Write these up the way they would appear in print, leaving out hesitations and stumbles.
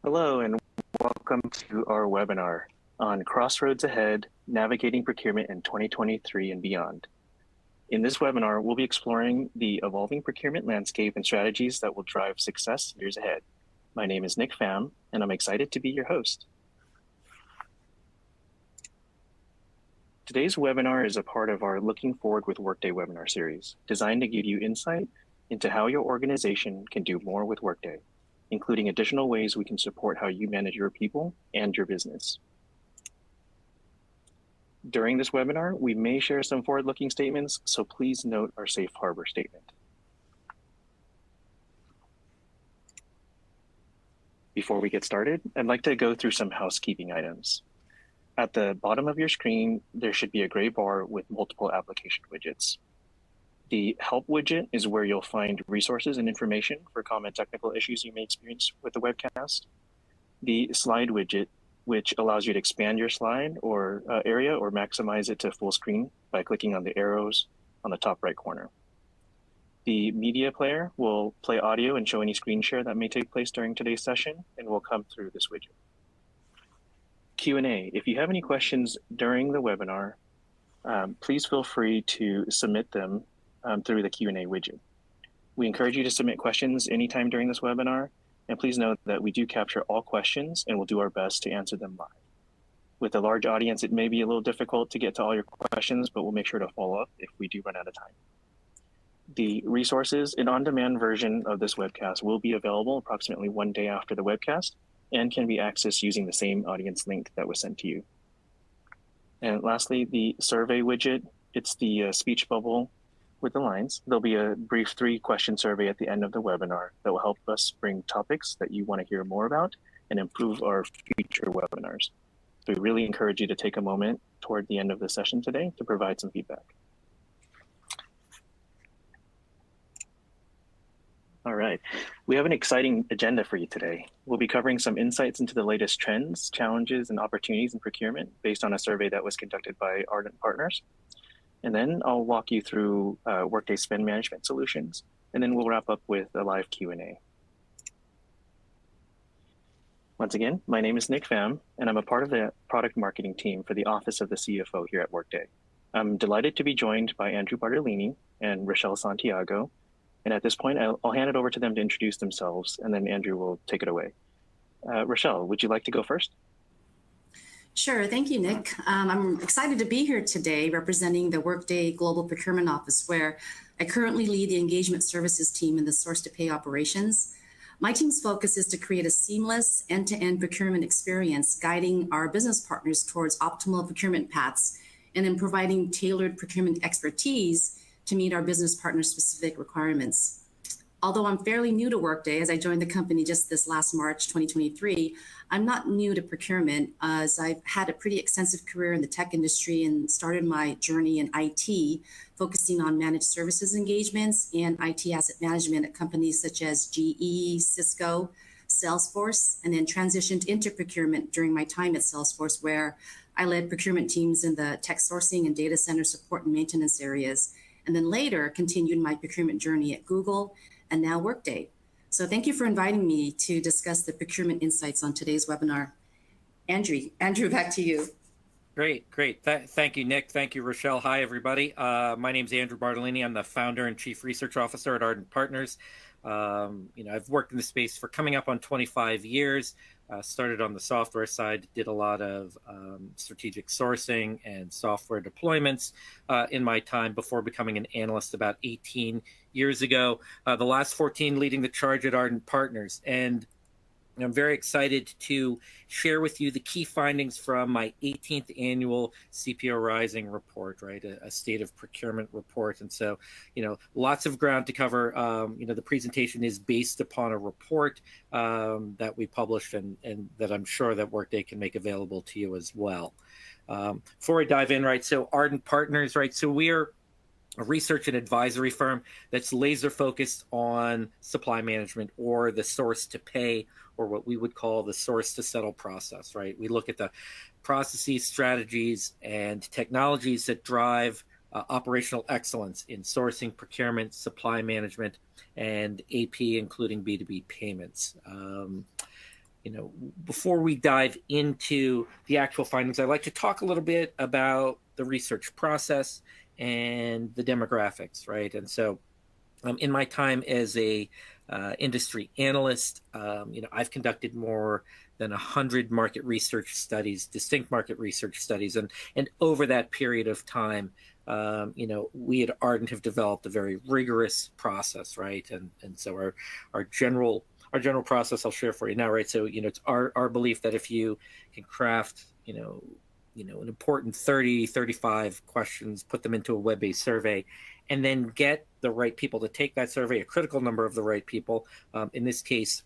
Hello and welcome to our webinar on Crossroads Ahead, Navigating Procurement in 2023 and Beyond. In this webinar, we'll be exploring the evolving procurement landscape and strategies that will drive success years ahead. My name is Nick Pham, and I'm excited to be your host. Today's webinar is a part of our Looking Forward with Workday webinar series, designed to give you insight into how your organization can do more with Workday, including additional ways we can support how you manage your people and your business. During this webinar, we may share some forward-looking statements, so please note our safe harbor statement. Before we get started, I'd like to go through some housekeeping items. At the bottom of your screen, there should be a gray bar with multiple application widgets. The Help widget is where you'll find resources and information for common technical issues you may experience with the webcast. The Slide widget, which allows you to expand your slide or area or maximize it to full screen by clicking on the arrows on the top right corner. The Media player will play audio and show any screen share that may take place during today's session and will come through this widget. Q&A. If you have any questions during the webinar, please feel free to submit them through the Q&A widget. We encourage you to submit questions anytime during this webinar, and please note that we do capture all questions and we'll do our best to answer them live. With a large audience, it may be a little difficult to get to all your questions, but we'll make sure to follow up if we do run out of time. The resources and on-demand version of this webcast will be available approximately one day after the webcast and can be accessed using the same audience link that was sent to you. And lastly, the survey widget, it's the speech bubble with the lines. There'll be a brief 3-question survey at the end of the webinar that will help us bring topics that you want to hear more about and improve our future webinars. So we really encourage you to take a moment toward the end of the session today to provide some feedback. All right, we have an exciting agenda for you today. We'll be covering some insights into the latest trends, challenges, and opportunities in procurement based on a survey that was conducted by Ardent Partners. And then I'll walk you through Workday spend management solutions, and then we'll wrap up with a live Q&A. Once again, my name is Nick Pham, and I'm a part of the product marketing team for the Office of the CFO here at Workday. I'm delighted to be joined by Andrew Bartolini and Rochelle Santiago. And at this point, I'll hand it over to them to introduce themselves, and then Andrew will take it away. Rochelle, would you like to go first? Sure, thank you, Nick. I'm excited to be here today representing the Workday Global Procurement Office, where I currently lead the engagement services team in the source-to-pay operations. My team's focus is to create a seamless end-to-end procurement experience, guiding our business partners towards optimal procurement paths, and then providing tailored procurement expertise to meet our business partners' specific requirements. Although I'm fairly new to Workday, as I joined the company just this last March 2023, I'm not new to procurement, as I've had a pretty extensive career in the tech industry and started my journey in IT, focusing on managed services engagements and IT asset management at companies such as GE, Cisco, Salesforce, and then transitioned into procurement during my time at Salesforce, where I led procurement teams in the tech sourcing and data center support and maintenance areas, and then later continued my procurement journey at Google and now Workday. So thank you for inviting me to discuss the procurement insights on today's webinar. Andrew, back to you. Great. Thank you, Nick. Thank you, Rochelle. Hi, everybody. My name is Andrew Bartolini. I'm the founder and chief research officer at Ardent Partners. I've worked in the space for coming up on 25 years. Started on the software side, did a lot of strategic sourcing and software deployments in my time before becoming an analyst about 18 years ago. The last 14 leading the charge at Ardent Partners. And I'm very excited to share with you the key findings from my 18th annual CPO Rising report, right? A state of procurement report. And so, lots of ground to cover. The presentation is based upon a report that we published and that I'm sure that Workday can make available to you as well. Before I dive in, right? So Ardent Partners, right? So we're a research and advisory firm that's laser focused on supply management, or the source to pay, or what we would call the source to settle process, right? We look at the processes, strategies, and technologies that drive operational excellence in sourcing, procurement, supply management, and AP, including B2B payments. before we dive into the actual findings, I'd like to talk a little bit about the research process and the demographics, right? And so in my time as a industry analyst, I've conducted more than 100 market research studies, distinct market research studies, and over that period of time, we at Ardent have developed a very rigorous process, right? And so our general process I'll share for you now, right? So it's our belief that if you can craft an important 30, 35 questions, put them into a web-based survey, and then get the right people to take that survey, a critical number of the right people. In this case,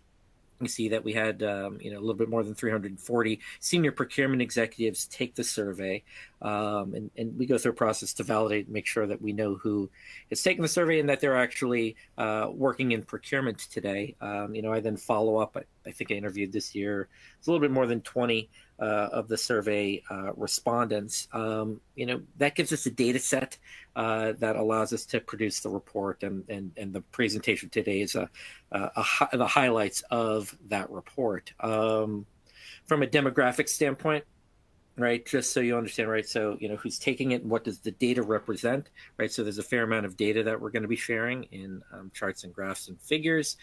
you see that we had a little bit more than 340 senior procurement executives take the survey, and we go through a process to validate and make sure that we know who has taken the survey and that they're actually working in procurement today. I then follow up. I think I interviewed this year. It's a little bit more than 20 of the survey respondents. That gives us a data set that allows us to produce the report, and the presentation today is the highlights of that report. From a demographic standpoint, right, just so you understand, right, so who's taking it and what does the data represent, right? So there's a fair amount of data that we're going to be sharing in charts and graphs and figures.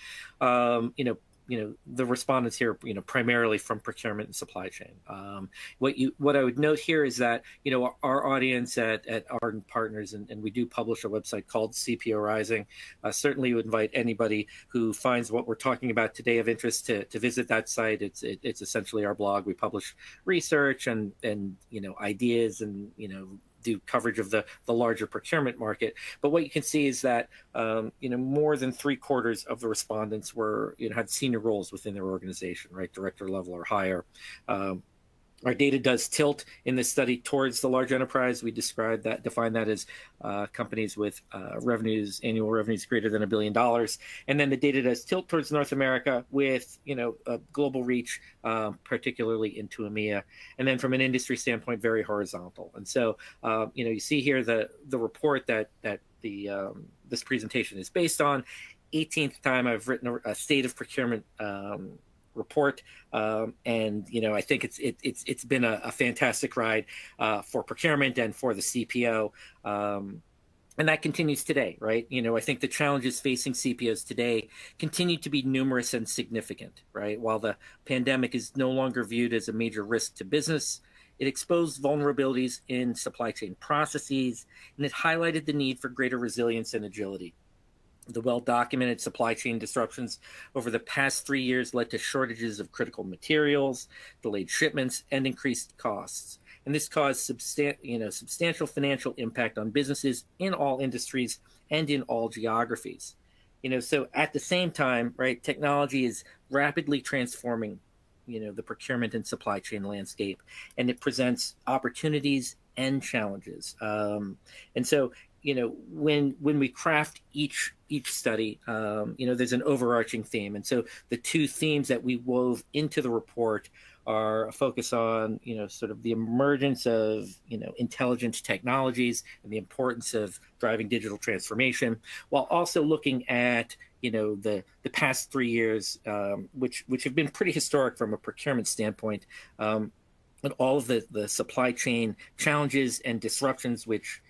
The respondents here, primarily from procurement and supply chain. What I would note here is that, our audience at Ardent Partners, and we do publish a website called CPO Rising. Certainly would invite anybody who finds what we're talking about today of interest to visit that site. It's essentially our blog. We publish research and ideas and, do coverage of the larger procurement market. But what you can see is that more than 3/4 of the respondents were had senior roles within their organization, right, director level or higher. Our data does tilt in this study towards the large enterprise. We define that as companies with annual revenues greater than $1 billion. And then the data does tilt towards North America with, a global reach, particularly into EMEA. And then from an industry standpoint, very horizontal. And so, you see here the report that this presentation is based on. 18th time I've written a state of procurement report, and I think it's been a fantastic ride for procurement and for the CPO, and that continues today, right? I think the challenges facing CPOs today continue to be numerous and significant, right? While the pandemic is no longer viewed as a major risk to business, it exposed vulnerabilities in supply chain processes, and it highlighted the need for greater resilience and agility. The well-documented supply chain disruptions over the past 3 years led to shortages of critical materials, delayed shipments, and increased costs. And this caused substantial financial impact on businesses in all industries and in all geographies. So at the same time, right, technology is rapidly transforming, the procurement and supply chain landscape, and it presents opportunities and challenges. And so, when we craft each study, there's an overarching theme. And so the two themes that we wove into the report are a focus on, sort of the emergence of, intelligent technologies and the importance of driving digital transformation, while also looking at, the past 3 years, which have been pretty historic from a procurement standpoint, and all of the supply chain challenges and disruptions, which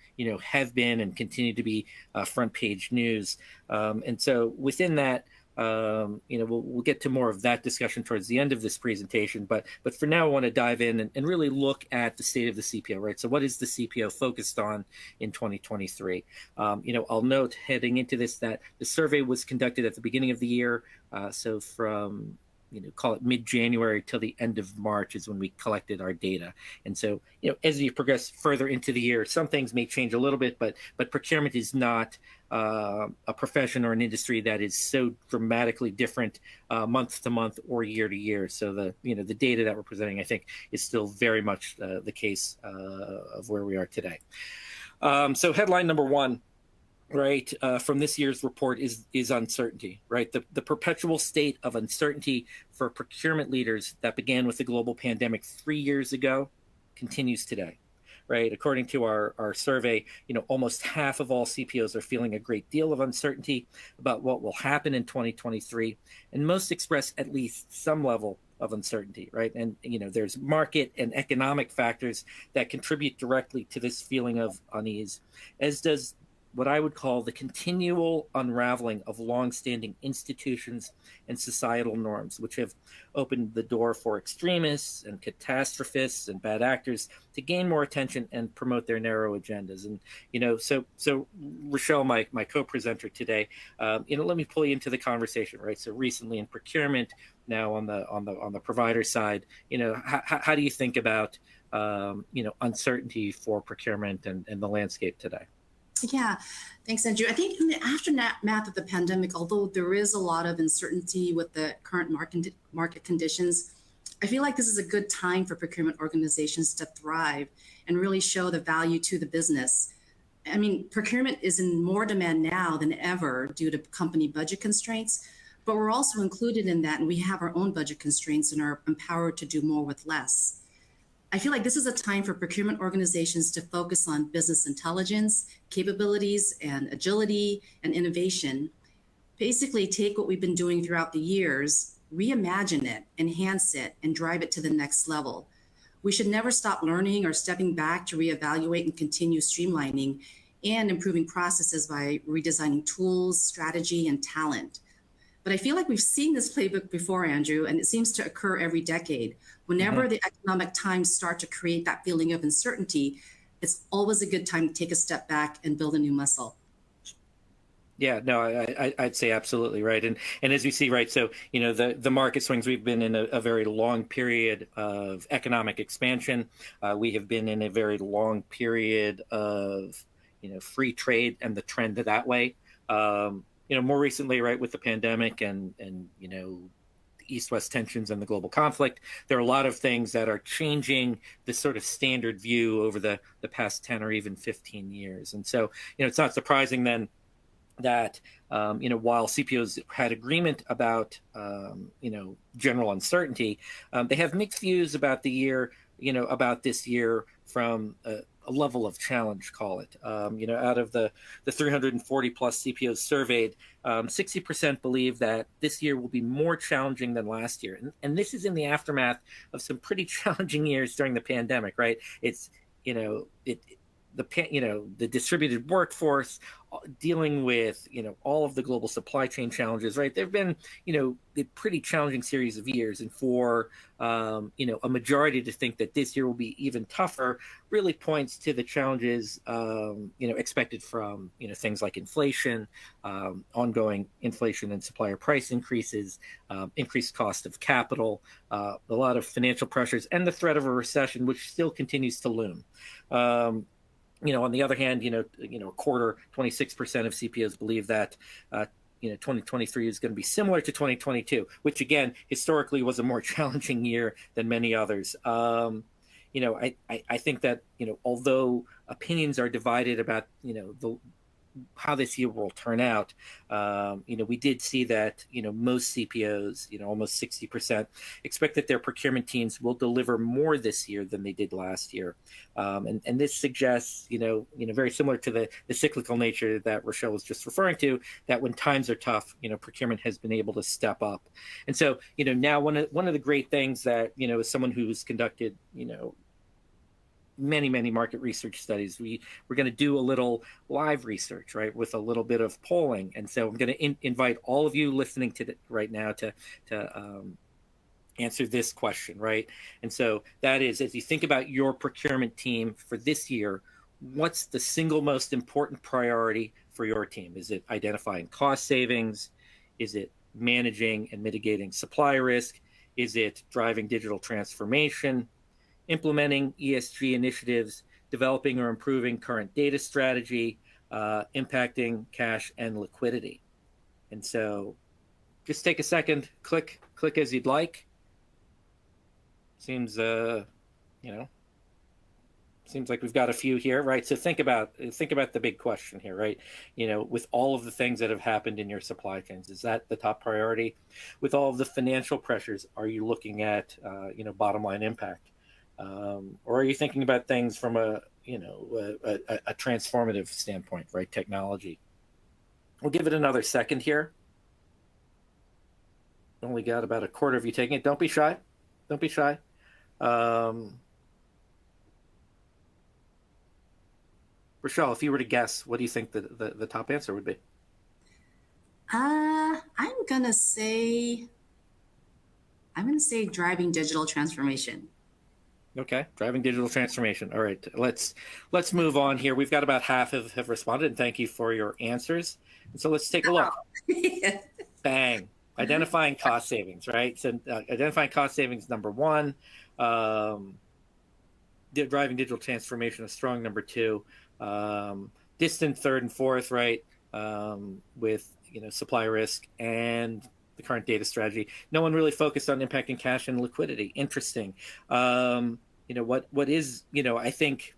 have been and continue to be front page news. And so within that, we'll get to more of that discussion towards the end of this presentation. But for now, I want to dive in and really look at the state of the CPO, right? So what is the CPO focused on in 2023? I'll note heading into this that the survey was conducted at the beginning of the year. So from call it mid-January till the end of March is when we collected our data. And so, as you progress further into the year, some things may change a little bit, but procurement is not a profession or an industry that is so dramatically different month to month or year to year. So the data that we're presenting, I think, is still very much the case of where we are today. So headline number one, right, from this year's report is uncertainty, right? The perpetual state of uncertainty for procurement leaders that began with the global pandemic 3 years ago continues today, right? According to our survey, almost half of all CPOs are feeling a great deal of uncertainty about what will happen in 2023, and most express at least some level of uncertainty, right? And there's market and economic factors that contribute directly to this feeling of unease, as does what I would call the continual unraveling of longstanding institutions and societal norms, which have opened the door for extremists and catastrophists and bad actors to gain more attention and promote their narrow agendas. And so Rochelle, my co-presenter today, let me pull you into the conversation, right? So recently in procurement, now on the provider side, how do you think about uncertainty for procurement and the landscape today? Yeah, thanks, Andrew. I think in the aftermath of the pandemic, although there is a lot of uncertainty with the current market conditions, I feel like this is a good time for procurement organizations to thrive and really show the value to the business. I mean, procurement is in more demand now than ever due to company budget constraints, but we're also included in that, and we have our own budget constraints and are empowered to do more with less. I feel like this is a time for procurement organizations to focus on business intelligence, capabilities, and agility and innovation. Basically, take what we've been doing throughout the years, reimagine it, enhance it, and drive it to the next level. We should never stop learning or stepping back to reevaluate and continue streamlining and improving processes by redesigning tools, strategy, and talent. But I feel like we've seen this playbook before, Andrew, and it seems to occur every decade. Whenever the economic times start to create that feeling of uncertainty, it's always a good time to take a step back and build a new muscle. Yeah, no, I'd say absolutely right. And as we see, right, so, the market swings, we've been in a very long period of economic expansion. We have been in a very long period of, free trade and the trend that way. More recently, right, with the pandemic and East-West tensions and the global conflict, there are a lot of things that are changing the sort of standard view over the past 10 or even 15 years. And so, it's not surprising then that, while CPOs had agreement about, general uncertainty, they have mixed views about the year, about this year from a level of challenge, call it. Out of the 340 plus CPOs surveyed, 60% believe that this year will be more challenging than last year. And this is in the aftermath of some pretty challenging years during the pandemic, right? It's, the distributed workforce, dealing with, all of the global supply chain challenges, right? There've been, a pretty challenging series of years. And for, a majority to think that this year will be even tougher really points to the challenges, expected from, things like inflation, ongoing inflation and supplier price increases, increased cost of capital, a lot of financial pressures, and the threat of a recession, which still continues to loom. On the other hand, a quarter, 26% of CPOs believe that, 2023 is going to be similar to 2022, which again, historically was a more challenging year than many others. I think that, although opinions are divided about, how this year will turn out, we did see that, most CPOs, almost 60% expect that their procurement teams will deliver more this year than they did last year. And this suggests, very similar to the cyclical nature that Rochelle was just referring to, that when times are tough, procurement has been able to step up. And so, now one of the great things that, as someone who's conducted, many market research studies, we're going to do a little live research, right, with a little bit of polling. And so I'm going to invite all of you listening to right now to answer this question, right? And so that is, as you think about your procurement team for this year, what's the single most important priority for your team? Is it identifying cost savings? Is it managing and mitigating supply risk? Is it driving digital transformation, implementing ESG initiatives, developing or improving current data strategy, impacting cash and liquidity? And so just take a second, click as you'd like. Seems like we've got a few here, right? So think about the big question here, right? With all of the things that have happened in your supply chains, is that the top priority? With all of the financial pressures, are you looking at, bottom line impact? Or are you thinking about things from a transformative standpoint, right? Technology. We'll give it another second here. Only got about a quarter of you taking it. Don't be shy. Don't be shy. Rochelle, if you were to guess, what do you think the top answer would be? I'm gonna say driving digital transformation. Okay, driving digital transformation. All right, let's move on here. We've got about half have responded, and thank you for your answers. And so let's take a look. Bang. Identifying cost savings, right? So identifying cost savings, number one. Driving digital transformation, a strong number two. Distant third and fourth, right? With supply risk and the current data strategy. No one really focused on impacting cash and liquidity. Interesting. What is, I think,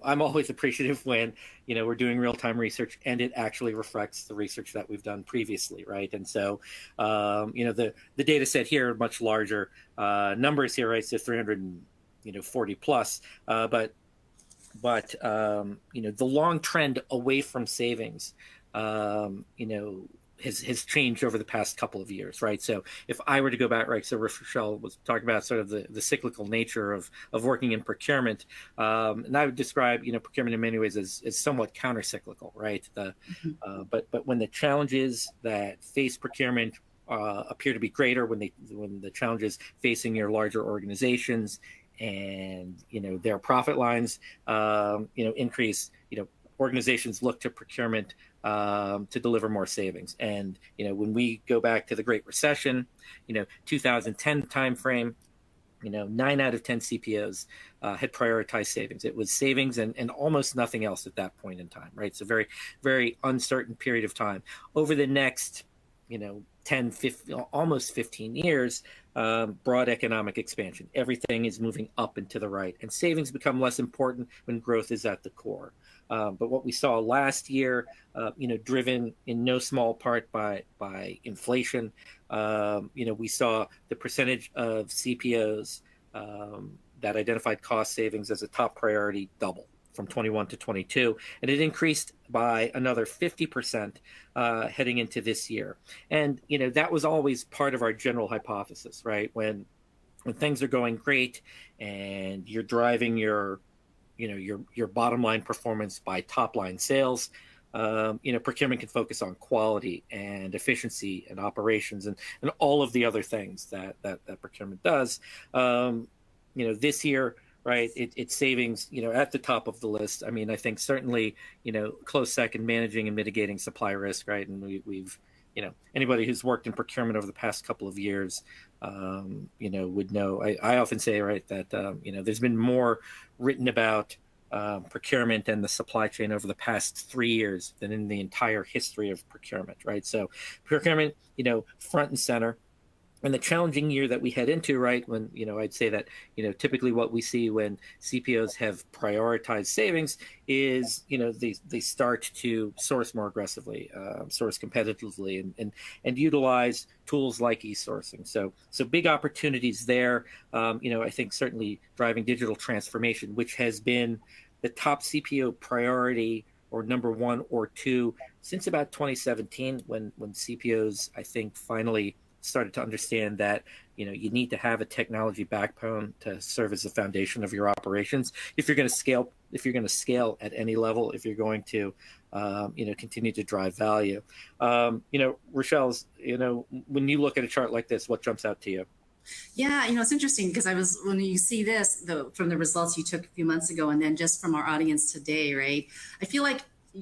I'm always appreciative when, we're doing real-time research and it actually reflects the research that we've done previously, right? And so, the data set here are much larger numbers here, right? So 340 plus, but the long trend away from savings, has changed over the past couple of years, right? So if I were to go back, right, so Rochelle was talking about sort of the cyclical nature of working in procurement, and I would describe, procurement in many ways as somewhat counter-cyclical, right? But when the challenges that face procurement appear to be greater, when the challenges facing your larger organizations and their profit lines increase, organizations look to procurement to deliver more savings. And when we go back to the Great Recession, 2010 timeframe, 9 out of 10 CPOs had prioritized savings. It was savings and almost nothing else at that point in time, right? So very, very uncertain period of time. Over the next 10, 15, almost 15 years, broad economic expansion. Everything is moving up and to the right, and savings become less important when growth is at the core. But what we saw last year, driven in no small part by inflation, we saw the percentage of CPOs that identified cost savings as a top priority double from 21 to 22, and it increased by another 50% heading into this year. And that was always part of our general hypothesis, right? When things are going great and you're driving your bottom line performance by top line sales, procurement can focus on quality and efficiency and operations and all of the other things that procurement does. This year, right, it's savings, at the top of the list. I mean, I think certainly, close second, managing and mitigating supply risk, right? And we've anybody who's worked in procurement over the past couple of years, would know. I often say, right, that there's been more written about procurement and the supply chain over the past 3 years than in the entire history of procurement, right? So procurement, front and center. And the challenging year that we head into, right, when, I'd say that, typically what we see when CPOs have prioritized savings is, they start to source more aggressively, source competitively, and utilize tools like e-sourcing. So big opportunities there. I think certainly driving digital transformation, which has been the top CPO priority or number one or two since about 2017, when CPOs, I think, finally started to understand that you need to have a technology backbone to serve as the foundation of your operations if you're going to scale at any level, if you're going to continue to drive value. Rochelle's, when you look at a chart like this, what jumps out to you? Yeah, it's interesting because when you see this from the results you took a few months ago and then just from our audience today, right, I feel like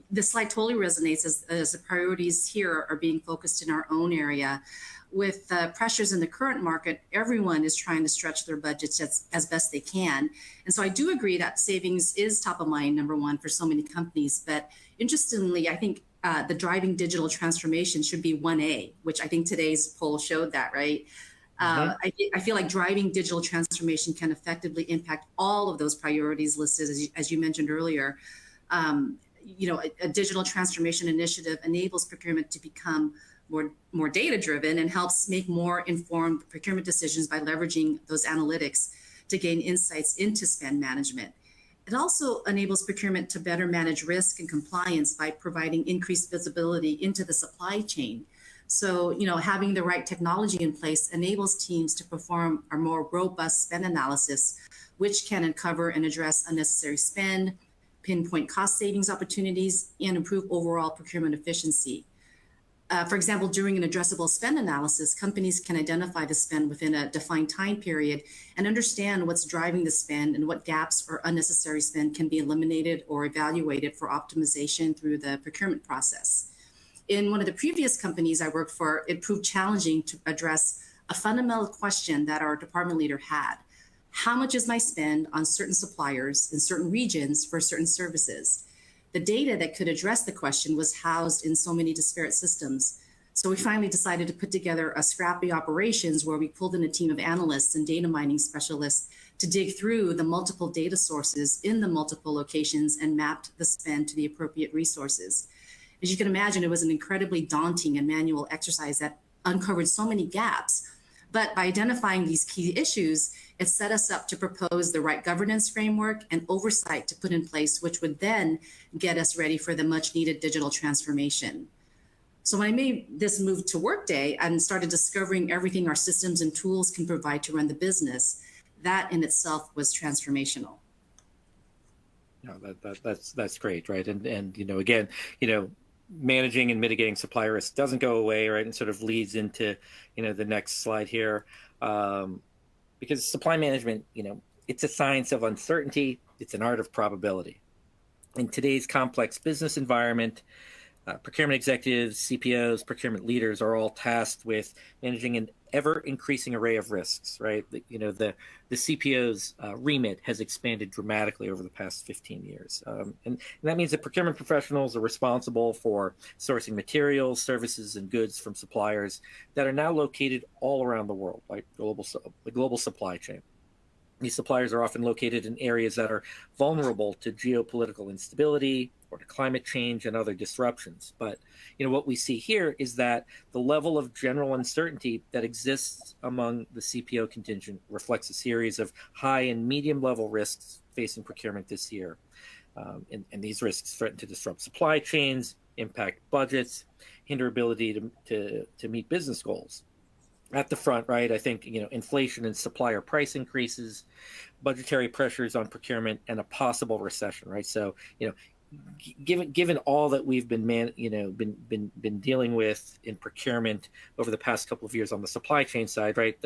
the slide totally resonates as the priorities here are being focused in our own area. With pressures in the current market, everyone is trying to stretch their budgets as best they can. And so I do agree that savings is top of mind, number one, for so many companies. But interestingly, I think the driving digital transformation should be 1A, which I think today's poll showed that, right? I feel like driving digital transformation can effectively impact all of those priorities listed, as you mentioned earlier. A digital transformation initiative enables procurement to become more data-driven and helps make more informed procurement decisions by leveraging those analytics to gain insights into spend management. It also enables procurement to better manage risk and compliance by providing increased visibility into the supply chain, So, having the right technology in place enables teams to perform a more robust spend analysis, which can uncover and address unnecessary spend, pinpoint cost savings opportunities, and improve overall procurement efficiency. For example, during an addressable spend analysis, companies can identify the spend within a defined time period and understand what's driving the spend and what gaps or unnecessary spend can be eliminated or evaluated for optimization through the procurement process. In one of the previous companies I worked for, it proved challenging to address a fundamental question that our department leader had. How much is my spend on certain suppliers in certain regions for certain services? The data that could address the question was housed in so many disparate systems. So we finally decided to put together a scrappy operations where we pulled in a team of analysts and data mining specialists to dig through the multiple data sources in the multiple locations and mapped the spend to the appropriate resources. As you can imagine, it was an incredibly daunting and manual exercise that uncovered so many gaps. But by identifying these key issues, it set us up to propose the right governance framework and oversight to put in place, which would then get us ready for the much needed digital transformation. So when I made this move to Workday and started discovering everything our systems and tools can provide to run the business, that in itself was transformational. No, that's great, right? And again, managing and mitigating supplier risk doesn't go away, right? And sort of leads into, the next slide here. Because supply management, it's a science of uncertainty. It's an art of probability. In today's complex business environment, procurement executives, CPOs, procurement leaders are all tasked with managing an ever-increasing array of risks, right? The CPO's remit has expanded dramatically over the past 15 years. And that means that procurement professionals are responsible for sourcing materials, services, and goods from suppliers that are now located all around the world, like the global supply chain. These suppliers are often located in areas that are vulnerable to geopolitical instability or to climate change and other disruptions. But what we see here is that the level of general uncertainty that exists among the CPO contingent reflects a series of high and medium level risks facing procurement this year. And these risks threaten to disrupt supply chains, impact budgets, hinder ability to meet business goals. At the front, right, I think, inflation and supplier price increases, budgetary pressures on procurement, and a possible recession, right? So, given all that we've been dealing with in procurement over the past couple of years on the supply chain side, right,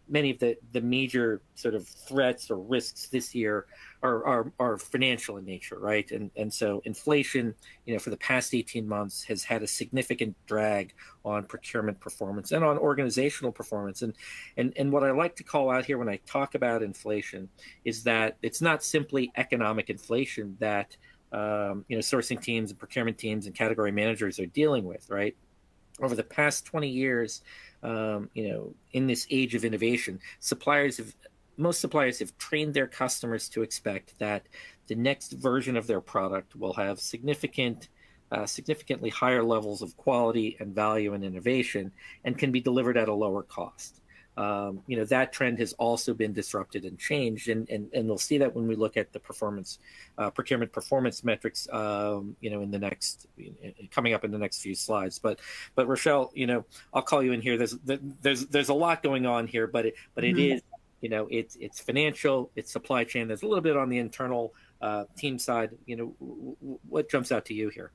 many of the major sort of threats or risks this year are financial in nature, right? And so inflation, for the past 18 months has had a significant drag on procurement performance and on organizational performance. And what I like to call out here when I talk about inflation is that it's not simply economic inflation that sourcing teams and procurement teams and category managers are dealing with, right? Over the past 20 years, in this age of innovation, most suppliers have trained their customers to expect that the next version of their product will have significantly higher levels of quality and value and innovation and can be delivered at a lower cost. That trend has also been disrupted and changed, and we'll see that when we look at the procurement performance metrics, in the next coming up in the next few slides. But Rochelle, I'll call you in here. There's a lot going on here, but it is, it's financial, it's supply chain. There's a little bit on the internal team side. What jumps out to you here?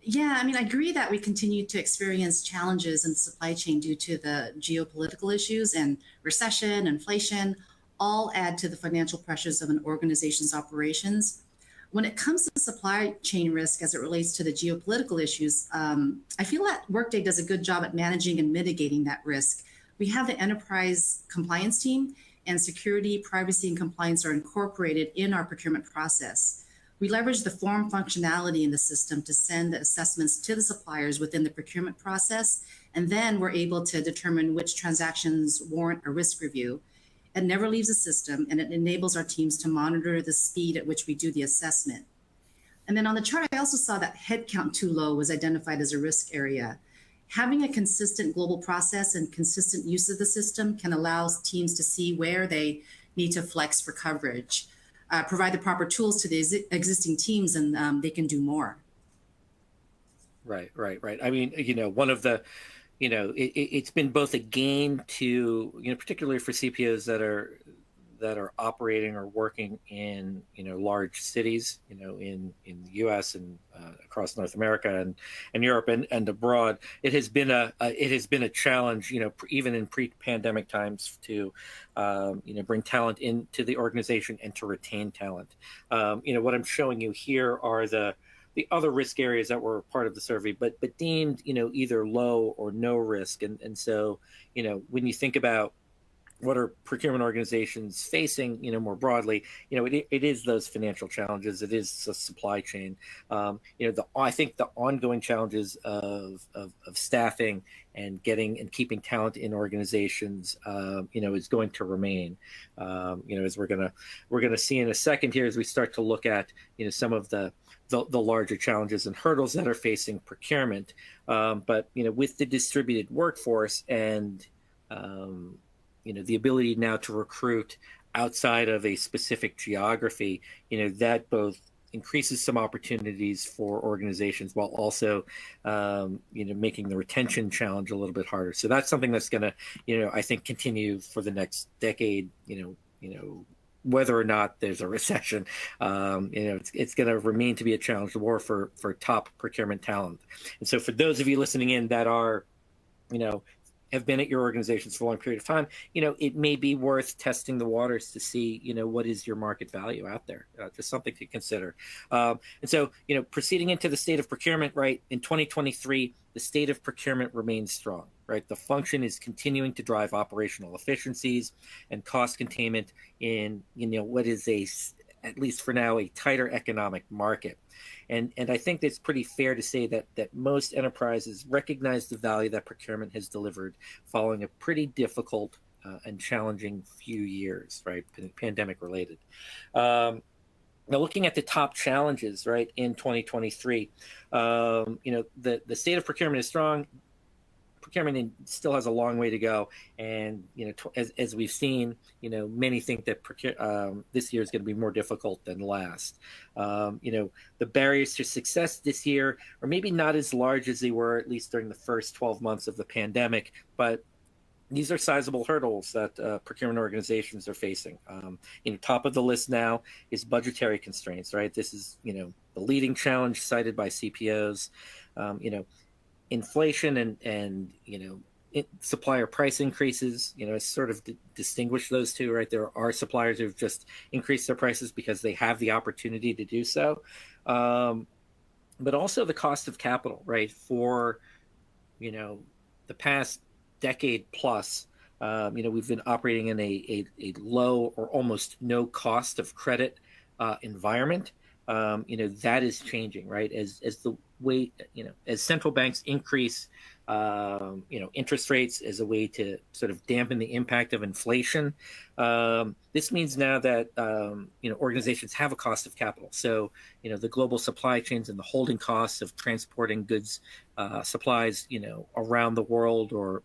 Yeah, I agree that we continue to experience challenges in the supply chain due to the geopolitical issues, and recession, inflation, all add to the financial pressures of an organization's operations. When it comes to supply chain risk as it relates to the geopolitical issues, I feel that Workday does a good job at managing and mitigating that risk. We have the enterprise compliance team, and security, privacy, and compliance are incorporated in our procurement process. We leverage the form functionality in the system to send the assessments to the suppliers within the procurement process, and then we're able to determine which transactions warrant a risk review. It never leaves the system, and it enables our teams to monitor the speed at which we do the assessment. And then on the chart, I also saw that headcount too low was identified as a risk area. Having a consistent global process and consistent use of the system can allow teams to see where they need to flex for coverage. Provide the proper tools to the existing teams, and they can do more. Right. I mean, one of the it's been both a gain to, particularly for CPOs that are operating or working in large cities, in the U.S. and across North America and Europe and abroad. It has been a challenge, even in pre-pandemic times, to bring talent into the organization and to retain talent. What I'm showing you here are the other risk areas that were part of the survey, but deemed either low or no risk. And so when you think about what are procurement organizations facing, more broadly, it is those financial challenges. It is the supply chain. I think the ongoing challenges of staffing and getting and keeping talent in organizations, is going to remain. As we're gonna see in a second here, as we start to look at, some of the larger challenges and hurdles that are facing procurement. But with the distributed workforce and the ability now to recruit outside of a specific geography, that both increases some opportunities for organizations while also, making the retention challenge a little bit harder. So that's something that's going to, I think, continue for the next decade, whether or not there's a recession, it's going to remain to be a challenge, the war for top procurement talent. And so for those of you listening in that are, have been at your organizations for a long period of time, it may be worth testing the waters to see, what is your market value out there. Just something to consider. And so, proceeding into the state of procurement, right, in 2023, the state of procurement remains strong, right? The function is continuing to drive operational efficiencies and cost containment in, what is at least for now, a tighter economic market. And I think it's pretty fair to say that most enterprises recognize the value that procurement has delivered following a pretty difficult and challenging few years, right, pandemic related. Now, looking at the top challenges, right, in 2023, the state of procurement is strong. Procurement still has a long way to go, and as we've seen, many think that this year is going to be more difficult than last. The barriers to success this year are maybe not as large as they were, at least during the first 12 months of the pandemic, but these are sizable hurdles that procurement organizations are facing. Top of the list now is budgetary constraints, right? This is the leading challenge cited by CPOs. Inflation and supplier price increases, sort of distinguish those two, right? There are suppliers who've just increased their prices because they have the opportunity to do so. But also the cost of capital, right? For, the past decade plus, we've been operating in a low or almost no cost of credit environment. That is changing, right? As the way, as central banks increase, interest rates as a way to sort of dampen the impact of inflation. This means now that, organizations have a cost of capital. So, the global supply chains and the holding costs of transporting goods, supplies, around the world, or,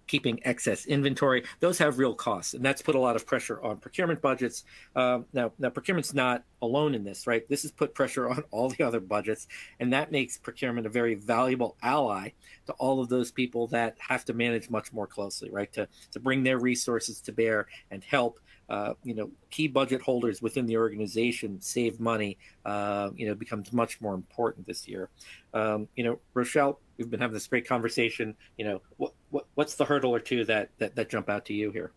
keeping excess inventory, those have real costs, and that's put a lot of pressure on procurement budgets. Now procurement's not alone in this, right? This has put pressure on all the other budgets, and that makes procurement a very valuable ally to all of those people that have to manage much more closely, right? To bring their resources to bear and help, key budget holders within the organization save money, becomes much more important this year. Rochelle, we've been having this great conversation. What's the hurdle or two that jump out to you here?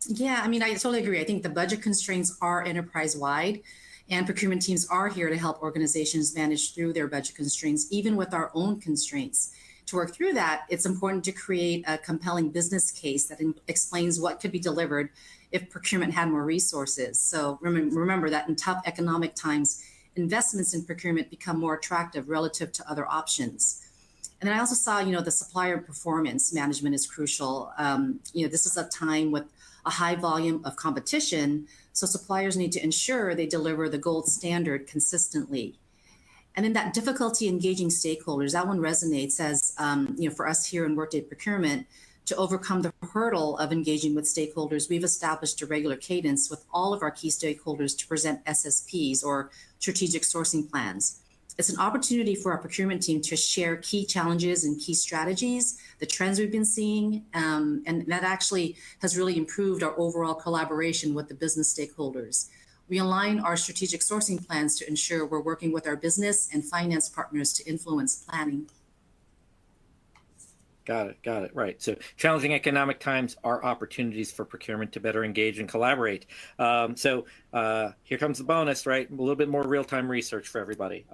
Yeah, I totally agree. I think the budget constraints are enterprise-wide, and procurement teams are here to help organizations manage through their budget constraints, even with our own constraints. To work through that, it's important to create a compelling business case that explains what could be delivered if procurement had more resources. So remember that in tough economic times, investments in procurement become more attractive relative to other options. And then I also saw, the supplier performance management is crucial. This is a time with a high volume of competition, so suppliers need to ensure they deliver the gold standard consistently. And then that difficulty engaging stakeholders, that one resonates as, for us here in Workday Procurement, to overcome the hurdle of engaging with stakeholders, we've established a regular cadence with all of our key stakeholders to present SSPs, or strategic sourcing plans. It's an opportunity for our procurement team to share key challenges and key strategies, the trends we've been seeing, and that actually has really improved our overall collaboration with the business stakeholders. We align our strategic sourcing plans to ensure we're working with our business and finance partners to influence planning. Got it. Right. So challenging economic times are opportunities for procurement to better engage and collaborate. Here comes the bonus, right? A little bit more real-time research for everybody.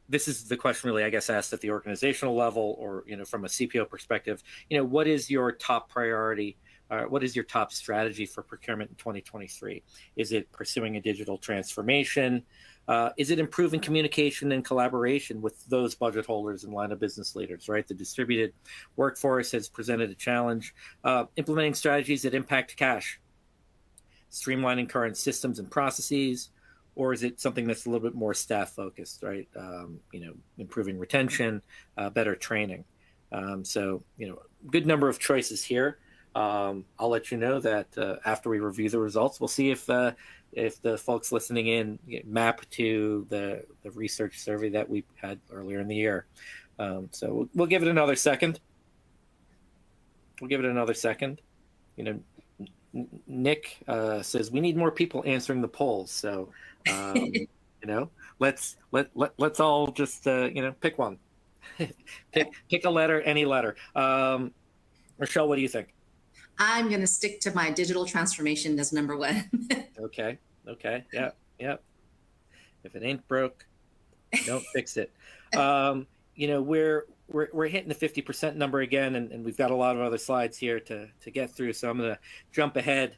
This is the question really, I guess, asked at the organizational level or, from a CPO perspective, what is your top priority? What is your top strategy for procurement in 2023? Is it pursuing a digital transformation? Is it improving communication and collaboration with those budget holders and line of business leaders, right? The distributed workforce has presented a challenge. Implementing strategies that impact cash, streamlining current systems and processes, or is it something that's a little bit more staff focused, right? Improving retention, better training. Good number of choices here. I'll let you know that after we review the results, we'll see if the folks listening in map to the research survey that we had earlier in the year. We'll give it another second. Nick says we need more people answering the polls. So, let's all just pick one. pick a letter, any letter. Rochelle, what do you think? I'm going to stick to my digital transformation as number one. Okay. Yeah. If it ain't broke, don't fix it. We're hitting the 50% number again, and we've got a lot of other slides here to get through. So I'm going to jump ahead.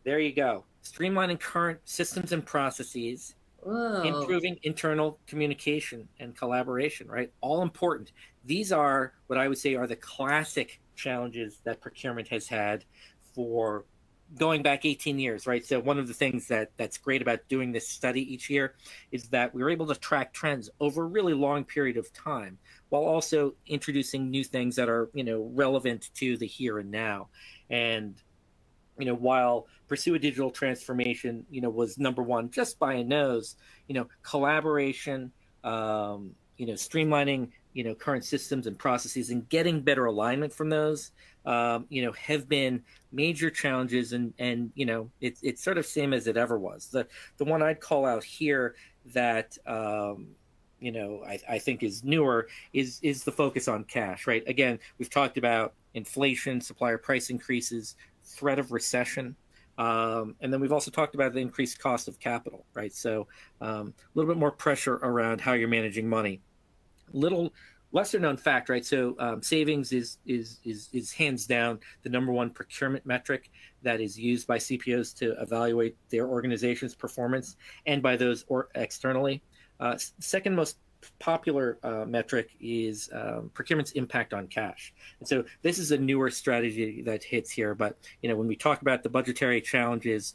There you go. Streamlining current systems and processes, improving internal communication and collaboration, right? All important. These are what I would say are the classic challenges that procurement has had for going back 18 years, right? So one of the things that's great about doing this study each year is that we were able to track trends over a really long period of time while also introducing new things that are, relevant to the here and now. And, while pursue a digital transformation, was number one just by a nose, collaboration, streamlining, current systems and processes and getting better alignment from those, have been major challenges. And it's sort of same as it ever was. The one I'd call out here that, I think is newer is the focus on cash, right? Again, we've talked about inflation, supplier price increases, threat of recession. And then we've also talked about the increased cost of capital, right? So a little bit more pressure around how you're managing money. Little lesser known fact, right? So savings is hands down the number one procurement metric that is used by CPOs to evaluate their organization's performance and by those or externally. Second most popular metric is procurement's impact on cash. And so this is a newer strategy that hits here. But, when we talk about the budgetary challenges,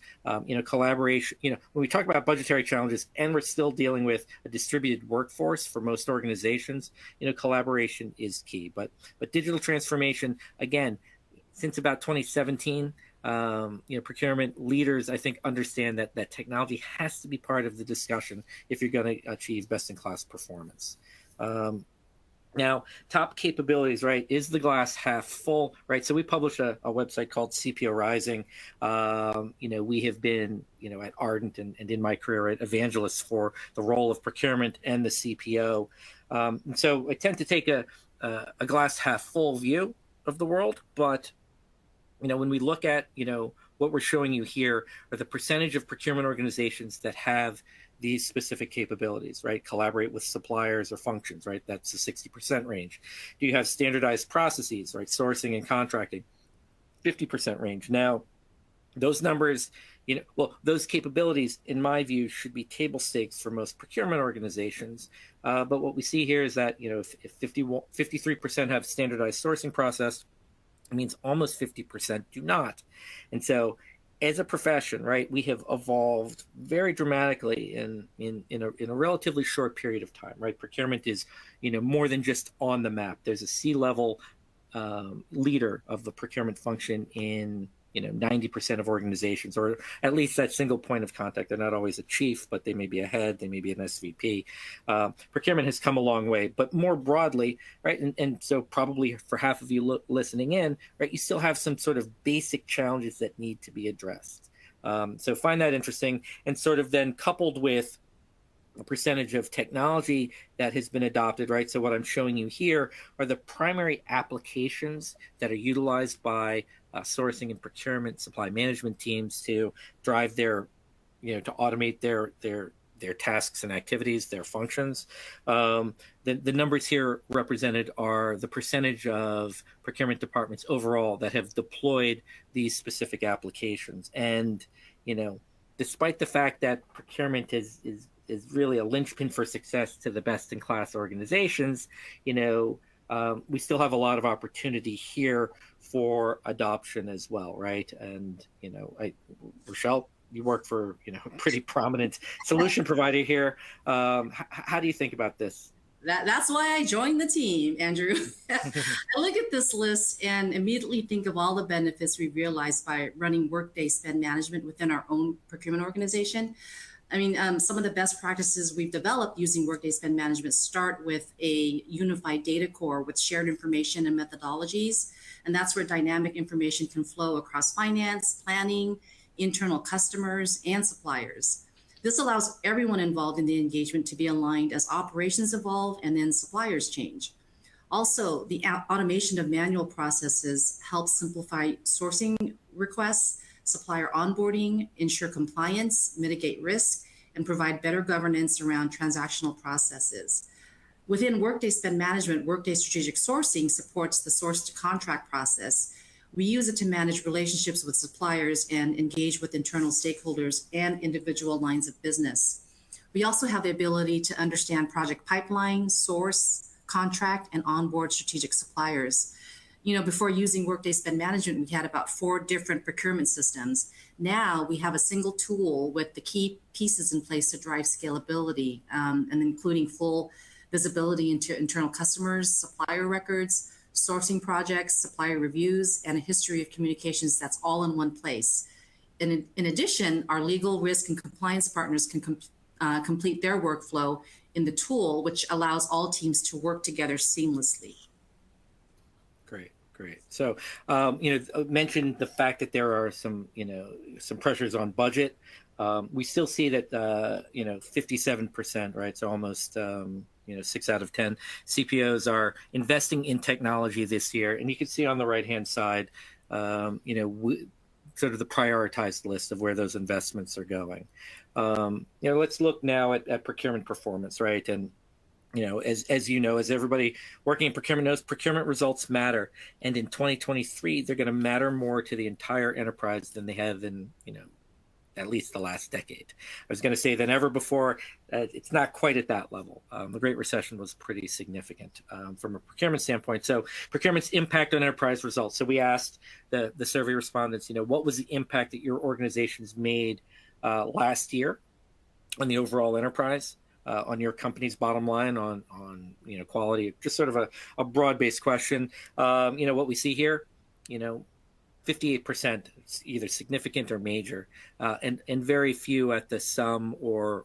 collaboration, when we talk about budgetary challenges and we're still dealing with a distributed workforce for most organizations, collaboration is key. But digital transformation, again, since about 2017, procurement leaders, I think, understand that technology has to be part of the discussion if you're going to achieve best-in-class performance. Now, top capabilities, right? Is the glass half full, right? So we publish a website called CPO Rising. We have been, at Ardent and in my career, at evangelists for the role of procurement and the CPO. And so I tend to take a glass half full view of the world, but when we look at, what we're showing you here are the percentage of procurement organizations that have these specific capabilities, right? Collaborate with suppliers or functions, right? That's the 60% range. Do you have standardized processes, right? Sourcing and contracting, 50% range. Now, those numbers, those capabilities, in my view, should be table stakes for most procurement organizations. But what we see here is that, if 53% have standardized sourcing process, it means almost 50% do not. And so as a profession, right, we have evolved very dramatically in a relatively short period of time, right? Procurement is, more than just on the map. There's a C-level leader of the procurement function in 90% of organizations, or at least that single point of contact. They're not always a chief, but they may be a head, they may be an SVP. Procurement has come a long way, but more broadly, right? And so probably for half of you listening in, right, you still have some sort of basic challenges that need to be addressed. So find that interesting, and sort of then coupled with a percentage of technology that has been adopted, right? So what I'm showing you here are the primary applications that are utilized by sourcing and procurement, supply management teams to drive their, to automate their tasks and activities, their functions. The numbers here represented are the percentage of procurement departments overall that have deployed these specific applications. And, despite the fact that procurement is really a linchpin for success to the best-in-class organizations, we still have a lot of opportunity here for adoption as well, right? And, Rochelle, you work for, a pretty prominent solution provider here. How do you think about this? That's why I joined the team, Andrew. I look at this list and immediately think of all the benefits we realized by running Workday Spend Management within our own procurement organization. I mean, some of the best practices we've developed using Workday Spend Management start with a unified data core with shared information and methodologies. And that's where dynamic information can flow across finance, planning, internal customers, and suppliers. This allows everyone involved in the engagement to be aligned as operations evolve and then suppliers change. Also, the automation of manual processes helps simplify sourcing requests, supplier onboarding, ensure compliance, mitigate risk, and provide better governance around transactional processes. Within Workday Spend Management, Workday Strategic Sourcing supports the source to contract process. We use it to manage relationships with suppliers and engage with internal stakeholders and individual lines of business. We also have the ability to understand project pipeline, source, contract, and onboard strategic suppliers. Before using Workday Spend Management, we had about 4 different procurement systems. Now we have a single tool with the key pieces in place to drive scalability, and including full visibility into internal customers, supplier records, sourcing projects, supplier reviews, and a history of communications that's all in one place. In addition, our legal, risk, and compliance partners can complete their workflow in the tool, which allows all teams to work together seamlessly. Great. So, mentioned the fact that there are some pressures on budget. We still see that, 57%, right? So almost, 6 out of 10 CPOs are investing in technology this year. And you can see on the right-hand side, sort of the prioritized list of where those investments are going. Let's look now at procurement performance, right? And as everybody working in procurement knows, procurement results matter. And in 2023, they're going to matter more to the entire enterprise than they have in, at least the last decade. I was going to say than ever before. It's not quite at that level. The Great Recession was pretty significant from a procurement standpoint. So procurement's impact on enterprise results. So we asked the survey respondents, what was the impact that your organizations made last year on the overall enterprise? On your company's bottom line, on quality, just sort of a broad-based question. What we see here, 58% either significant or major, and very few at the some or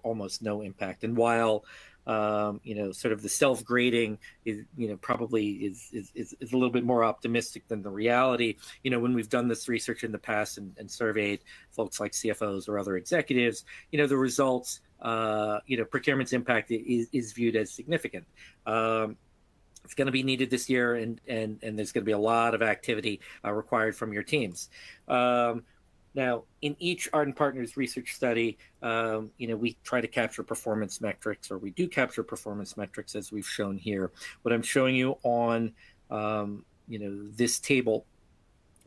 almost no impact. And while sort of the self-grading is probably is a little bit more optimistic than the reality. When we've done this research in the past and surveyed folks like CFOs or other executives, the results. Procurement's impact is viewed as significant. It's going to be needed this year, and there's going to be a lot of activity required from your teams. Now, in each Ardent Partners research study, we try to capture performance metrics, or we do capture performance metrics as we've shown here. What I'm showing you on this table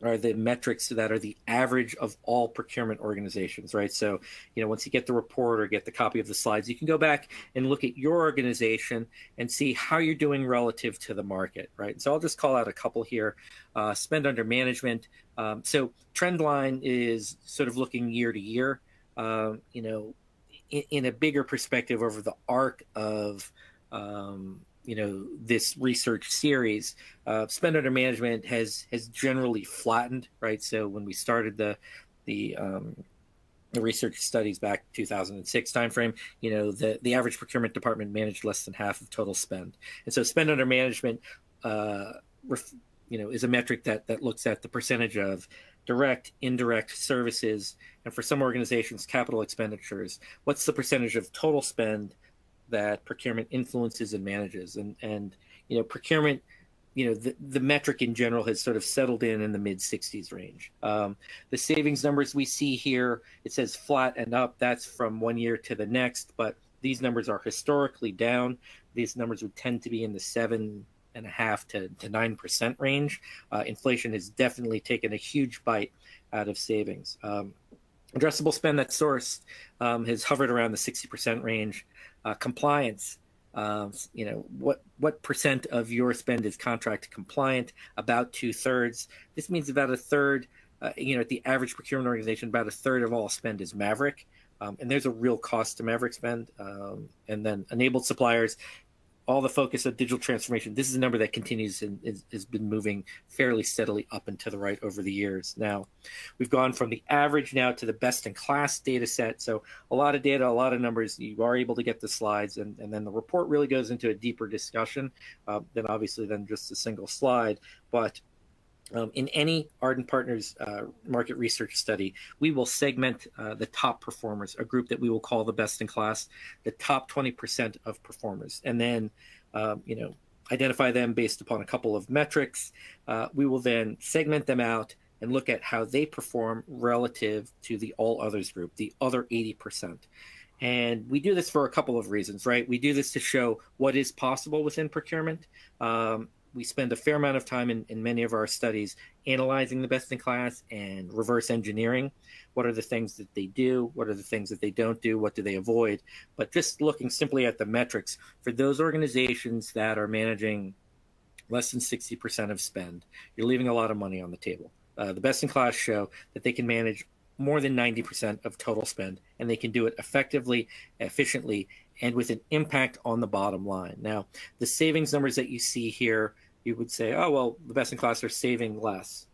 are the metrics that are the average of all procurement organizations, right? So, once you get the report or get the copy of the slides, you can go back and look at your organization and see how you're doing relative to the market, right? So I'll just call out a couple here. Spend under management. So trend line is sort of looking year to year, in a bigger perspective over the arc of this research series, spend under management has generally flattened, right? So when we started the research studies back 2006 timeframe, the average procurement department managed less than half of total spend, and so spend under management, is a metric that looks at the percentage of direct, indirect services, and for some organizations, capital expenditures. What's the percentage of total spend that procurement influences and manages? And procurement, the metric in general has sort of settled in the mid 60s range. The savings numbers we see here, it says flat and up. That's from one year to the next, but these numbers are historically down. These numbers would tend to be in the 7.5% to 9% range. Inflation has definitely taken a huge bite out of savings. Addressable spend that's sourced has hovered around the 60% range. Compliance, what percent of your spend is contract compliant? About 2/3. This means about a third. At the average procurement organization, about a third of all spend is Maverick, and there's a real cost to Maverick spend. And then enabled suppliers, all the focus of digital transformation. This is a number that continues and has been moving fairly steadily up and to the right over the years. Now, we've gone from the average now to the best-in-class data set. So a lot of data, a lot of numbers. You are able to get the slides, and then the report really goes into a deeper discussion than just a single slide. But in any Ardent Partners market research study, we will segment the top performers, a group that we will call the best in class, the top 20% of performers, and then identify them based upon a couple of metrics. We will then segment them out and look at how they perform relative to the all others group, the other 80%. And we do this for a couple of reasons, right? We do this to show what is possible within procurement. We spend a fair amount of time in many of our studies analyzing the best in class and reverse engineering. What are the things that they do? What are the things that they don't do? What do they avoid? But just looking simply at the metrics, for those organizations that are managing less than 60% of spend, you're leaving a lot of money on the table. The best in class show that they can manage more than 90% of total spend, and they can do it effectively, efficiently, and with an impact on the bottom line. Now, the savings numbers that you see here, you would say, oh, well, the best in class are saving less.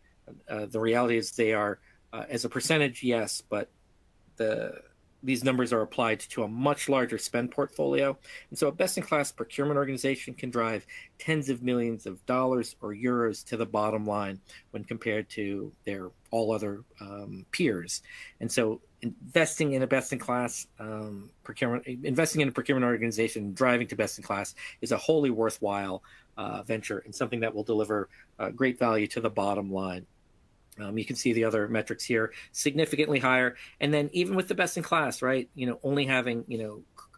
The reality is they are, as a percentage, yes, but these numbers are applied to a much larger spend portfolio. And so a best-in-class procurement organization can drive tens of millions of dollars or euros to the bottom line when compared to their all other peers. And so investing in a best-in-class investing in a procurement organization, driving to best-in-class is a wholly worthwhile venture and something that will deliver great value to the bottom line. You can see the other metrics here, significantly higher. And then even with the best in class, right, only having,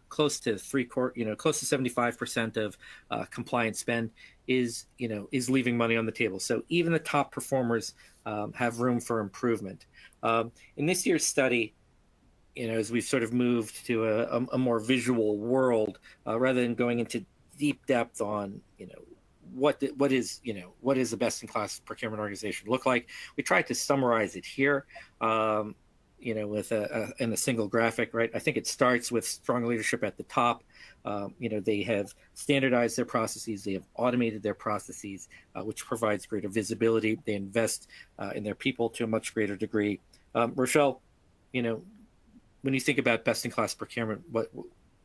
close to close to 75% of compliance spend is leaving money on the table. So even the top performers have room for improvement. In this year's study, as we've sort of moved to a more visual world, rather than going into deep depth on, what is a best-in-class procurement organization look like? We tried to summarize it here, with in a single graphic, right? I think it starts with strong leadership at the top. They have standardized their processes, they have automated their processes, which provides greater visibility. They invest in their people to a much greater degree. Rochelle, when you think about best-in-class procurement, what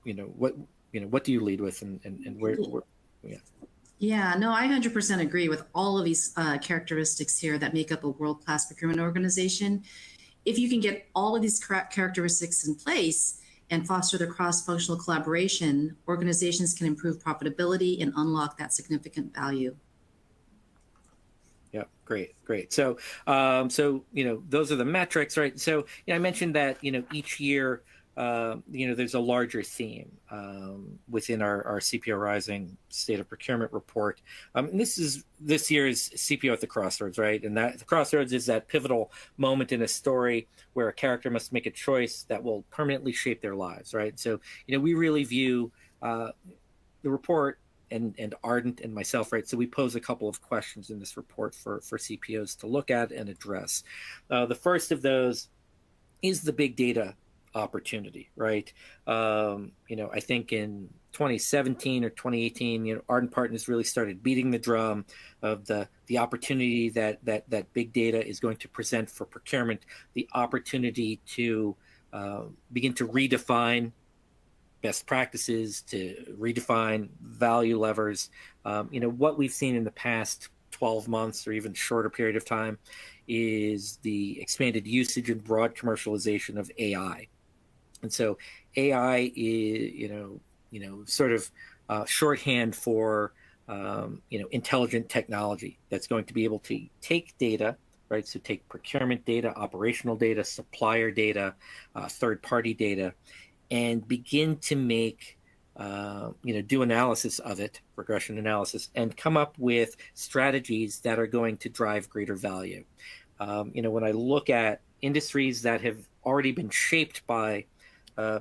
do you lead with, and where yeah. Yeah, no, I 100% agree with all of these characteristics here that make up a world-class procurement organization. If you can get all of these characteristics in place and foster the cross-functional collaboration, organizations can improve profitability and unlock that significant value. Yeah, great. So, those are the metrics, right? So, I mentioned that, each year, there's a larger theme within our CPO Rising State of Procurement report. And this is this year's CPO at the Crossroads, right? And that the Crossroads is that pivotal moment in a story where a character must make a choice that will permanently shape their lives, right? So, we really view the report and Ardent and myself, right? So we pose a couple of questions in this report for CPOs to look at and address. The first of those is the big data opportunity, right? I think in 2017 or 2018, Ardent Partners really started beating the drum of the opportunity that big data is going to present for procurement, the opportunity to begin to redefine best practices, to redefine value levers. What we've seen in the past 12 months or even shorter period of time is the expanded usage and broad commercialization of AI. And so AI is, sort of shorthand for, intelligent technology that's going to be able to take data, right? So take procurement data, operational data, supplier data, third-party data, and begin to make, do analysis of it, regression analysis, and come up with strategies that are going to drive greater value. When I look at industries that have already been shaped by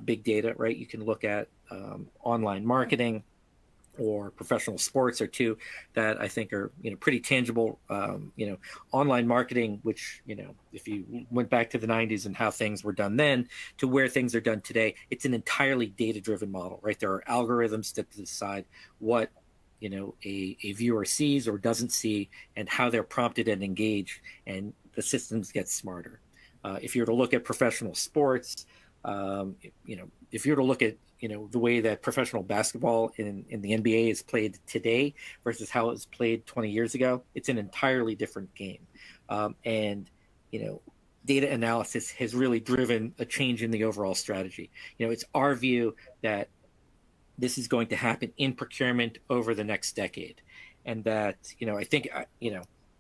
big data, right? You can look at online marketing or professional sports are two that I think are, pretty tangible. Online marketing, which, if you went back to the 90s and how things were done then to where things are done today, it's an entirely data-driven model, right? There are algorithms that decide what, a viewer sees or doesn't see and how they're prompted and engaged, and the systems get smarter. If you were to look at professional sports, if you were to look at the way that professional basketball in the NBA is played today versus how it was played 20 years ago, it's an entirely different game. And data analysis has really driven a change in the overall strategy. It's our view that this is going to happen in procurement over the next decade, and that I think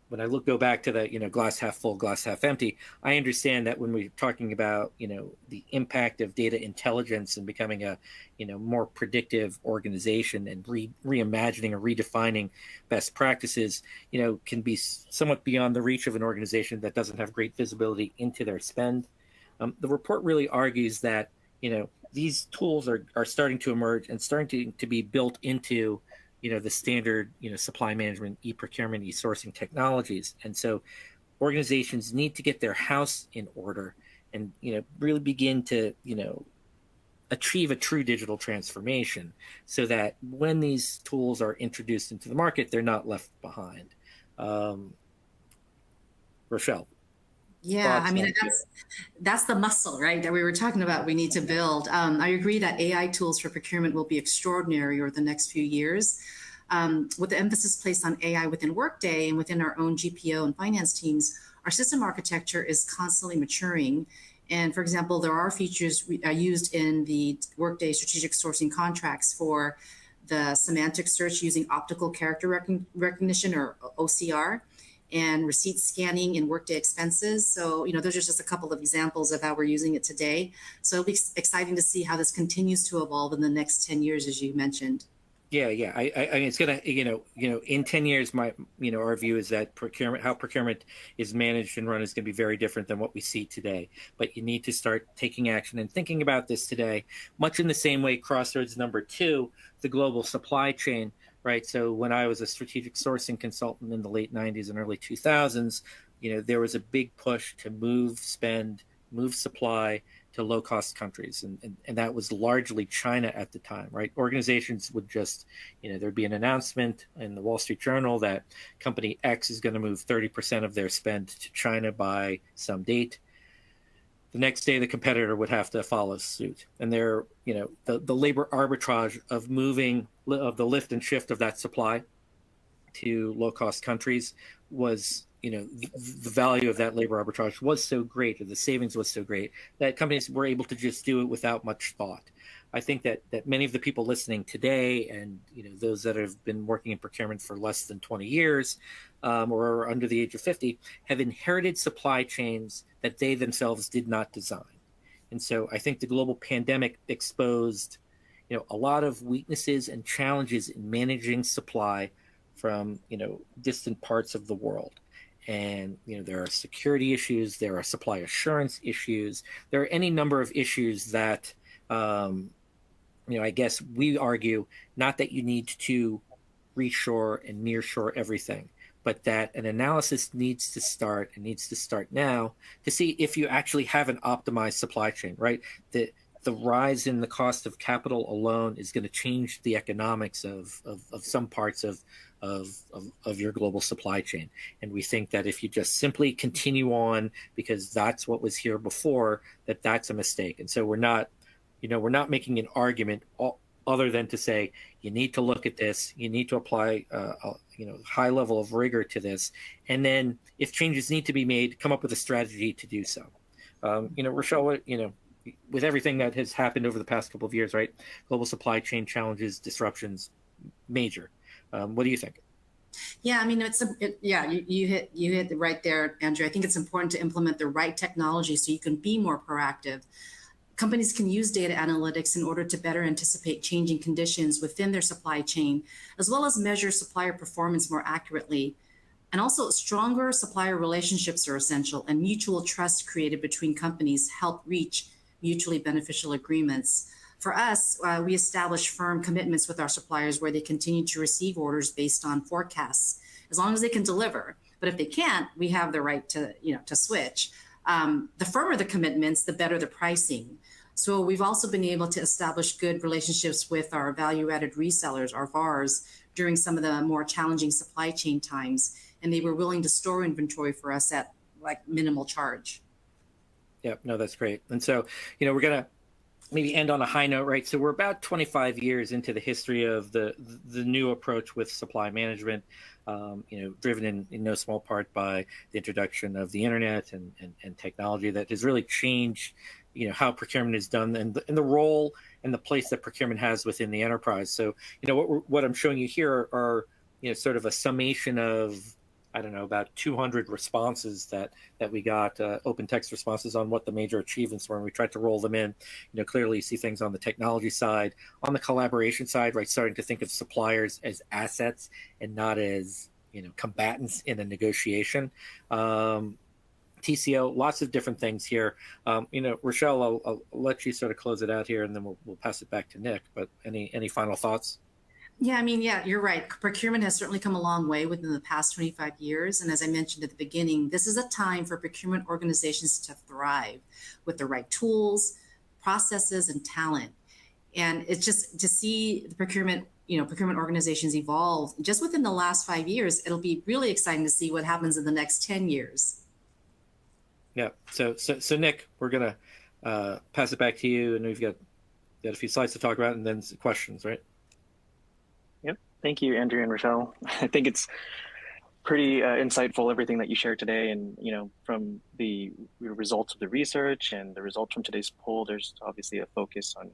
when I go back to the glass half full, glass half empty, I understand that when we're talking about the impact of data intelligence and becoming a more predictive organization and reimagining or redefining best practices, can be somewhat beyond the reach of an organization that doesn't have great visibility into their spend. The report really argues that these tools are starting to emerge and starting to be built into the standard, supply management, e-procurement, e-sourcing technologies. And so organizations need to get their house in order and, really begin to, achieve a true digital transformation so that when these tools are introduced into the market, they're not left behind. Rochelle. Yeah, I mean, that's the muscle, right, that we were talking about we need to build. I agree that AI tools for procurement will be extraordinary over the next few years. With the emphasis placed on AI within Workday and within our own GPO and finance teams, our system architecture is constantly maturing. And for example, there are features used in the Workday strategic sourcing contracts for the semantic search using optical character recognition, or OCR, and receipt scanning in Workday expenses. So, those are just a couple of examples of how we're using it today. So it'll be exciting to see how this continues to evolve in the next 10 years, as you mentioned. Yeah. I mean, it's gonna, in 10 years, our view is that how procurement is managed and run is gonna be very different than what we see today. But you need to start taking action and thinking about this today, much in the same way Crossroads number 2, the global supply chain, right? So when I was a strategic sourcing consultant in the late 90s and early 2000s, there was a big push to move spend, move supply to low-cost countries. And that was largely China at the time, right? Organizations would just, there'd be an announcement in the Wall Street Journal that company X is going to move 30% of their spend to China by some date. The next day, the competitor would have to follow suit. And the labor arbitrage of the lift and shift of that supply to low-cost countries was, the value of that labor arbitrage was so great, or the savings was so great, that companies were able to just do it without much thought. I think that many of the people listening today, and those that have been working in procurement for less than 20 years, or are under the age of 50, have inherited supply chains that they themselves did not design. And so I think the global pandemic exposed, a lot of weaknesses and challenges in managing supply from, distant parts of the world. And, there are security issues, there are supply assurance issues, there are any number of issues that, I guess we argue not that you need to reshore and nearshore everything, but that an analysis needs to start now to see if you actually have an optimized supply chain, right? The rise in the cost of capital alone is going to change the economics of some parts of your global supply chain. And we think that if you just simply continue on because that's what was here before, that's a mistake. And so we're not making an argument other than to say, you need to look at this, you need to apply high level of rigor to this. And then if changes need to be made, come up with a strategy to do so. Rochelle, with everything that has happened over the past couple of years, right? Global supply chain challenges, disruptions, major. What do you think? Yeah, I mean, you hit it right there, Andrew. I think it's important to implement the right technology so you can be more proactive. Companies can use data analytics in order to better anticipate changing conditions within their supply chain, as well as measure supplier performance more accurately. And also, stronger supplier relationships are essential, and mutual trust created between companies help reach mutually beneficial agreements. For us, we establish firm commitments with our suppliers where they continue to receive orders based on forecasts, as long as they can deliver. But if they can't, we have the right to switch. The firmer the commitments, the better the pricing. So we've also been able to establish good relationships with our value-added resellers, our VARs, during some of the more challenging supply chain times, and they were willing to store inventory for us at like minimal charge. Yeah, no, that's great. And so, we're going to maybe end on a high note, right? So we're about 25 years into the history of the new approach with supply management, driven in no small part by the introduction of the internet and technology that has really changed, how procurement is done and the role and the place that procurement has within the enterprise. So, what I'm showing you here are sort of a summation of, I don't know, about 200 responses that we got, open text responses on what the major achievements were, and we tried to roll them in. Clearly you see things on the technology side, on the collaboration side, right? Starting to think of suppliers as assets and not as, combatants in a negotiation. TCO, lots of different things here. Rochelle, I'll let you sort of close it out here, and then we'll pass it back to Nick. But any final thoughts? Yeah, you're right. Procurement has certainly come a long way within the past 25 years. And as I mentioned at the beginning, this is a time for procurement organizations to thrive with the right tools, processes, and talent. And it's just to see the procurement organizations evolve just within the last 5 years. It'll be really exciting to see what happens in the next 10 years. Yeah. So Nick, we're going to pass it back to you. And we've got a few slides to talk about and then some questions, right? Thank you, Andrew and Rochelle. I think it's pretty insightful, everything that you shared today. And, from the results of the research and the results from today's poll, there's obviously a focus on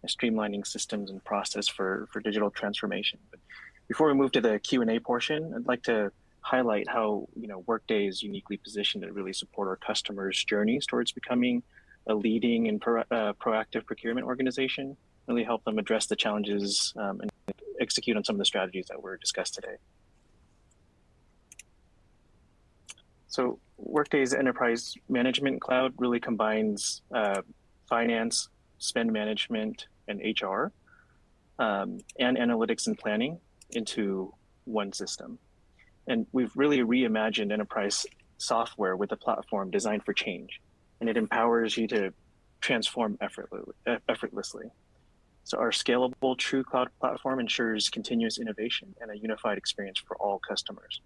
streamlining systems and process for digital transformation. But before we move to the Q&A portion, I'd like to highlight how, Workday is uniquely positioned to really support our customers' journeys towards becoming a leading and proactive procurement organization, really help them address the challenges and execute on some of the strategies that were discussed today. So Workday's Enterprise Management Cloud really combines finance, spend management, and HR, and analytics and planning into one system. And we've really reimagined enterprise software with a platform designed for change, and it empowers you to transform effortlessly. So our scalable true cloud platform ensures continuous innovation and a unified experience for all customers.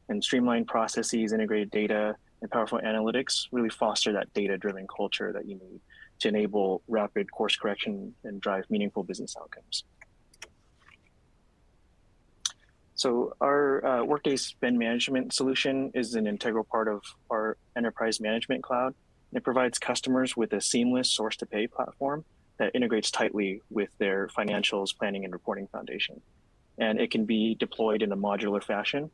And streamlined processes, integrated data, and powerful analytics really foster that data-driven culture that you need to enable rapid course correction and drive meaningful business outcomes. So our Workday Spend Management solution is an integral part of our Enterprise Management Cloud. And it provides customers with a seamless source-to-pay platform that integrates tightly with their financials, planning, and reporting foundation. And it can be deployed in a modular fashion,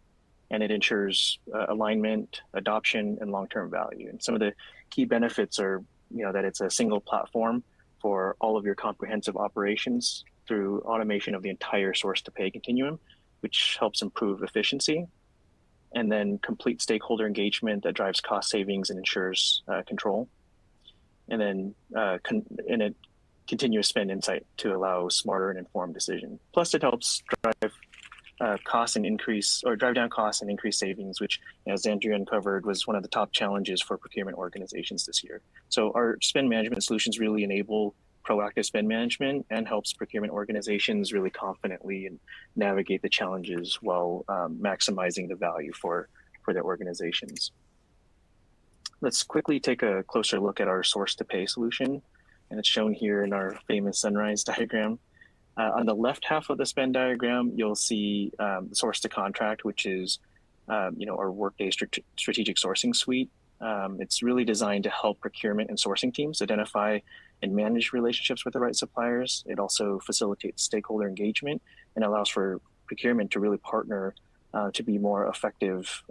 and it ensures alignment, adoption, and long-term value. And some of the key benefits are, that it's a single platform for all of your comprehensive operations through automation of the entire source-to-pay continuum, which helps improve efficiency, and then complete stakeholder engagement that drives cost savings and ensures control. And then continuous spend insight to allow smarter and informed decision. Plus, it helps drive cost and increase, or drive down costs and increase savings, which, as Andrew uncovered, was one of the top challenges for procurement organizations this year. So our spend management solutions really enable proactive spend management and helps procurement organizations really confidently and navigate the challenges while maximizing the value for their organizations. Let's quickly take a closer look at our source to pay solution, and it's shown here in our famous sunrise diagram. On the left half of the spend diagram, you'll see source to contract, which is our Workday strategic sourcing suite. It's really designed to help procurement and sourcing teams identify and manage relationships with the right suppliers. It also facilitates stakeholder engagement and allows for procurement to really partner to be more effective,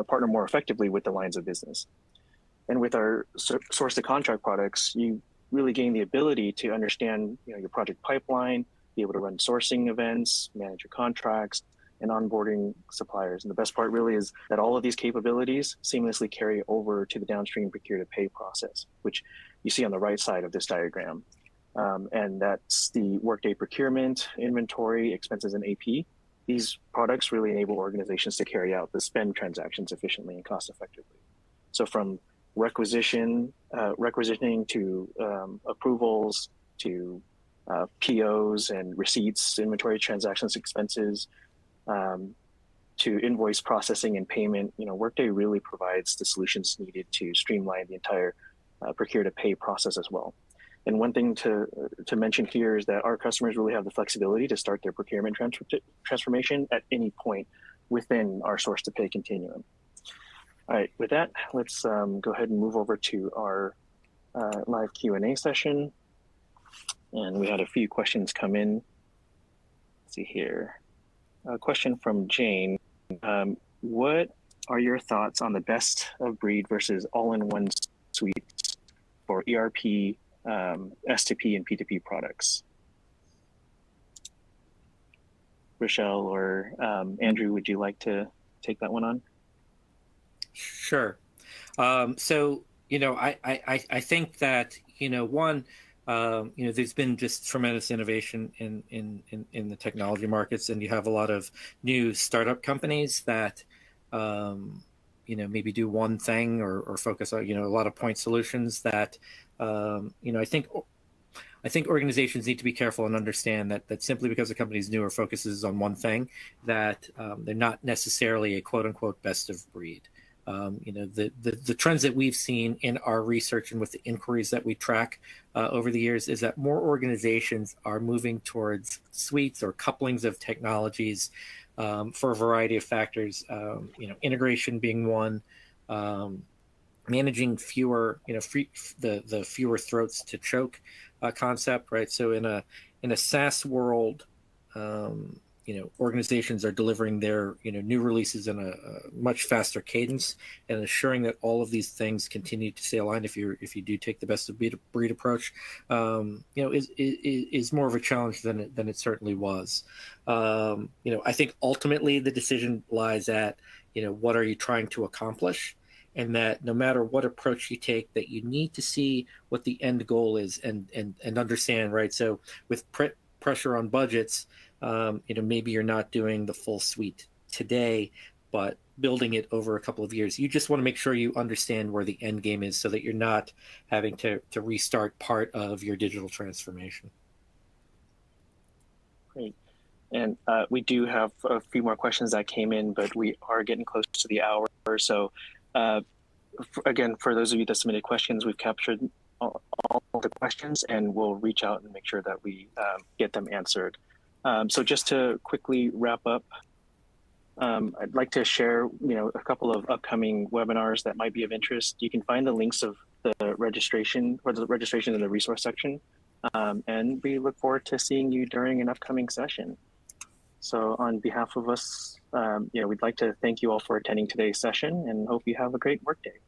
partner more effectively with the lines of business. And with our source to contract products, you really gain the ability to understand your project pipeline, be able to run sourcing events, manage your contracts, and onboarding suppliers. And the best part really is that all of these capabilities seamlessly carry over to the downstream procure to pay process, which you see on the right side of this diagram. And that's the Workday procurement, inventory, expenses, and AP. These products really enable organizations to carry out the spend transactions efficiently and cost effectively. So from requisitioning to approvals to POs and receipts, inventory transactions, expenses, to invoice processing and payment, Workday really provides the solutions needed to streamline the entire procure to pay process as well. And one thing to mention here is that our customers really have the flexibility to start their procurement transformation at any point within our source to pay continuum. All right, with that, let's go ahead and move over to our live Q&A session. And we had a few questions come in. Let's see here. A question from Jane. What are your thoughts on the best of breed versus all-in-one suites for ERP, S2P, and P2P products? Rochelle or Andrew, would you like to take that one on? Sure. So, I think that, there's been just tremendous innovation in the technology markets, and you have a lot of new startup companies that, maybe do one thing or focus on, a lot of point solutions that, I think organizations need to be careful and understand that simply because a company is new or focuses on one thing, that they're not necessarily a quote unquote best of breed. The trends that we've seen in our research and with the inquiries that we track over the years is that more organizations are moving towards suites or couplings of technologies for a variety of factors. Integration being one, managing fewer, the fewer throats to choke concept, right? So in a SaaS world, organizations are delivering their new releases in a much faster cadence, and ensuring that all of these things continue to stay aligned if you do take the best of breed approach, is more of a challenge than it certainly was. I think ultimately the decision lies at what are you trying to accomplish, and that no matter what approach you take, that you need to see what the end goal is and understand, right? So with pressure on budgets, maybe you're not doing the full suite today, but building it over a couple of years. You just want to make sure you understand where the end game is so that you're not having to restart part of your digital transformation. Great. And we do have a few more questions that came in, but we are getting close to the hour. So again, for those of you that submitted questions, we've captured all the questions, and we'll reach out and make sure that we get them answered. So just to quickly wrap up, I'd like to share, a couple of upcoming webinars that might be of interest. You can find the links of the registration in the resource section, and we look forward to seeing you during an upcoming session. So on behalf of us, we'd like to thank you all for attending today's session and hope you have a great workday.